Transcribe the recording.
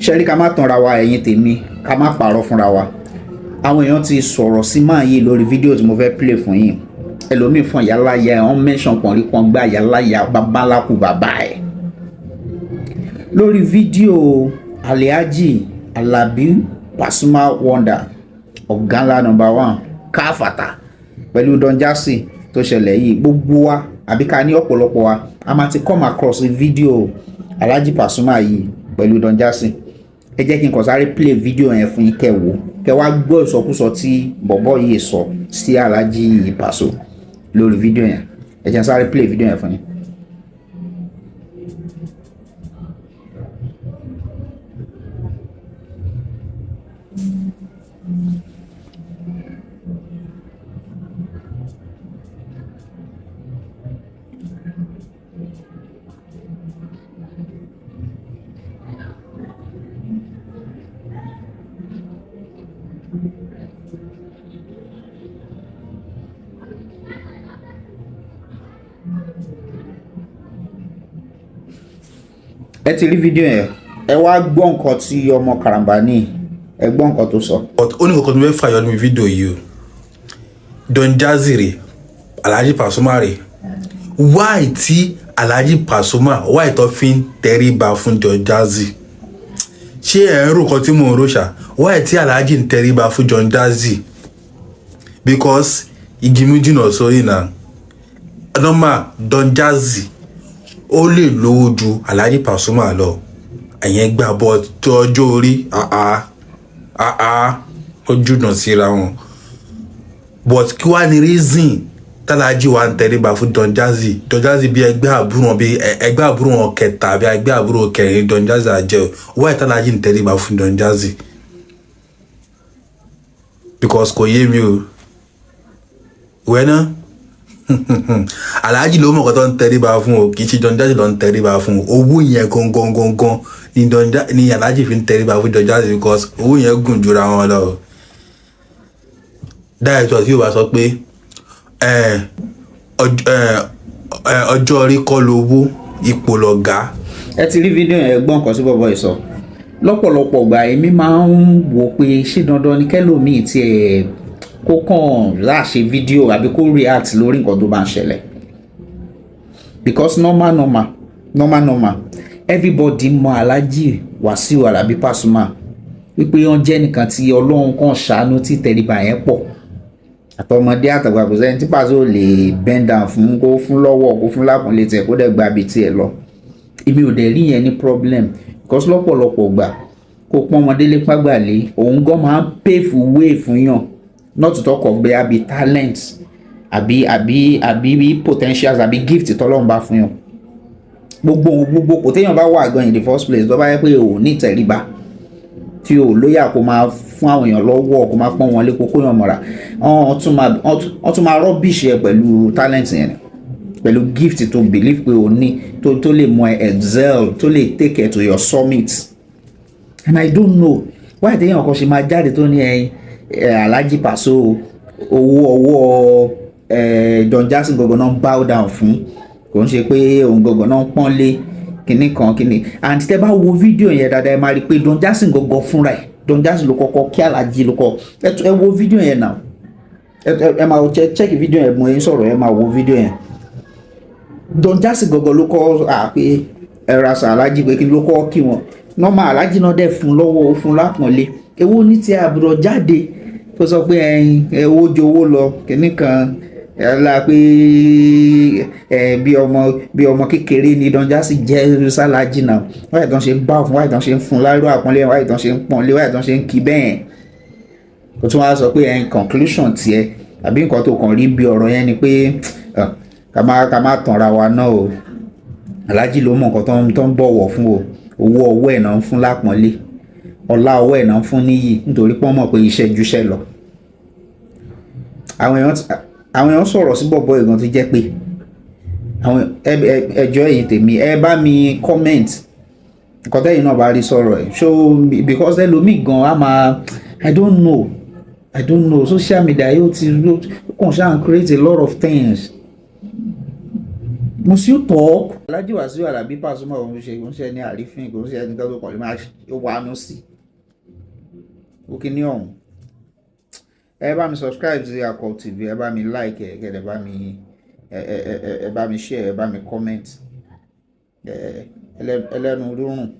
ṣẹ́rí ká má tanra wa ẹ̀yin tèmi ká má parọ́ fúnra wa àwọn èèyàn ti sọ̀rọ̀ sí máa yìí lórí fídíò tí mo fẹ́ play fún yín ẹlòmíì fún ìyáláyà ẹ̀ wọ́n mention pọ̀nrí pọ́n gbá ìyáláyà babaláku bàbá ẹ̀ lórí fídíò Alhaji Alabi Pasuma Wonder Oganla #1 káfàtà pẹ̀lú Don Jazzy tó ṣẹlẹ̀ yìí gbogbo wa àbí ká ní ọ̀pọ̀lọpọ̀ wa a máa ti come across fídíò Alhaji Pasuma yìí pẹ̀lú Don Jazzy ẹ jẹ́ kí n kàn sáré play fídíò yẹn fún yín kẹ́ wò kẹ́ wá gbọ́ ìsọkúsọ tí bọ̀bọ́ yìí sọ sí Alhaji Paso lórí fídíò yẹn ẹ jẹ́ n sáré play fídíò yẹn fún yín. ẹ ti rí fídíò yẹn ẹ wá gbọ́ nǹkan tí ọmọ Karambani ẹ gbọ́ nǹkan tó sọ. ó ní kankan tó fẹ́ fàyọ nínú fídíò yìí o Don Jazzy rè Alhaji Pasuma rè wáì tí Alhaji Pasuma wáì tó fi ń tẹríba fún Don Jazzy ṣé ẹ̀ ń rò kan tí mò ń ròṣà wáì tí Alhaji ń tẹríba fún Don Jazzy because igi méjì náà sórí náà normal Don Jazzy ó lè lówó ju Alhaji Pasuma lọ ẹ̀yẹn gbà bọ́ tó ọjọ́ orí ó jùnà síra wọn but kí wàá ní reason tálàjì wa ń tẹríba fún Don Jazzy bí ẹgbẹ́ àbúrò wọn kẹta bí ẹgbẹ́ àbúrò kẹrin Don Jazzy àjẹ́ wáyé tálàjì ń tẹríba fún Don Jazzy because kò yé mi o wẹ́nà Alhaji ló mọ̀ kọ́ tó ń tẹríba fún o kì í ṣe Don Jazzy ló ń tẹríba fún owó yẹn gangan ni Alhaji fi ń tẹríba fún Don Jazzy because owó yẹn gùn jura wọn lọ dáìtọ̀ tí yóò bá sọ pé ọjọ́ orí kọ́ lówó ipò lọ̀gá. ẹ ti rí fídíò yẹn gbọ́n nǹkan sí bọ́bọ́ yìí sọ lọ́pọ̀lọpọ̀ ìgbà èmi máa ń wò pé ṣé dandan ni kẹ́lòmíì tiẹ̀ kó kàn láṣẹ fídíò àbí kó react lórí nǹkan tó bá ń ṣẹlẹ̀ because normal everybody mọ Alhaji Wasiu Alabi Pasuma wípé wọ́n jẹ́ nìkan tí Ọlọ́run kan ṣàánú tí tẹríba yẹn pọ̀ àtọmọdé àtàgbà kò sẹ́ni tí Paso lè bend down fún kó fún lọ́wọ́ kó fún lápọ̀nlé tiẹ̀ kó dẹ̀ gba ibi tiẹ̀ lọ èmi ò dẹ̀ rí yẹn ní problem because lọ́pọ̀lọpọ̀ gbà kó pọ́n ọmọdé lé pàgbàlé òun gan máa ń pave way fún yàn not to talk of bẹ́ẹ̀ àbí talent àbí potentials àbí gift tọ́lọ́run bá fún yàn gbogbo kò téèyàn bá wà gan in the first place tó bá yẹ pé ò ní ìtẹríba tí ò lóyà kó máa fún àwọn èèyàn lọ́wọ́ kó máa pọ́n wọn lé kókó yàn mọ́ra wọ́n tún máa rubbish ẹ pẹ̀lú talent yẹn pẹ̀lú gift tó believe pé ò ní tó lè mọ excel tó lè take it to your summit and I don't know why téèyàn kan ṣe máa jáde tó ní Alhaji Paso owó ọwọ́ Don Jazzy gangan náà bow down fún kò ń ṣe pé òun gangan náà pọ́n lé kinní and tẹ́ bá wo fídíò yẹn dáadáa ẹ máa rí i pé Don Jazzy gangan fúnra ẹ̀ Don Jazzy ló kọ́kọ́ kí Alhaji ló kọ́ ẹ wo fídíò yẹn náà ẹ máa check fídíò yẹn mo yẹn sọ̀rọ̀ ẹ máa wo fídíò yẹn Don Jazzy gangan ló kọ́ pé ẹ ra sàn Alhaji pé kí ló kọ́ kí wọn normal Alhaji náà dẹ̀ fún lọ́wọ́ ó fún lápọ̀nlé èwo ní ti àbúrò jáde tó sọ pé owó jowó lọ kinní kan la pé bí ọmọ kékeré ni Don Jazzy jẹ́ sálàjì náà wáyé tán ṣe ń bá fún wáyé tán ṣe ń fún láró àpọ́nlé wáyé tán ṣe ń pọ́nlé wáyé tán ṣe ń kí bẹ́ẹ̀ kò tún wá sọ pé conclusion tiẹ̀ àbí nǹkan tó kàn rí bí ọ̀rọ̀ yẹn ni pé ká má tanra wa náà o Alhaji ló mọ nǹkan tó ń bọ̀wọ̀ fún o owó ọwọ́ ẹ̀ náà ń fún lápọ́nlé ọlá ọwọ́ ẹ̀ náà ń fún níyì nítorí pé wọ́n mọ̀ pé iṣẹ́ júṣẹ́ lọ àwọn èèyàn sọ̀rọ̀ sí bọ̀bọ̀ ìgan tó jẹ́ pé àwọn ẹjọ́ ẹ̀yìn tèmi ẹ bá mi comment nǹkan tẹ́yìn náà bá rí sọ̀rọ̀ ẹ̀ so because ẹlòmíì gan á máa I don't know social media yóò ti kàn ṣáà create a lot of things must you talk. Alhaji Wasiu Alabi Pasuma òun ṣe ní àrífín kò ń ṣe ẹni tó kọ̀ lè máa wà nù sí òkè ní ọ̀hún. Ẹ bá mi subscribe sí Akọ TV, ẹ bá mi like ẹ kẹ́dẹ̀ bá mi ẹ bá mi share, ẹ bá mi comment ẹlẹ́nu rúrùn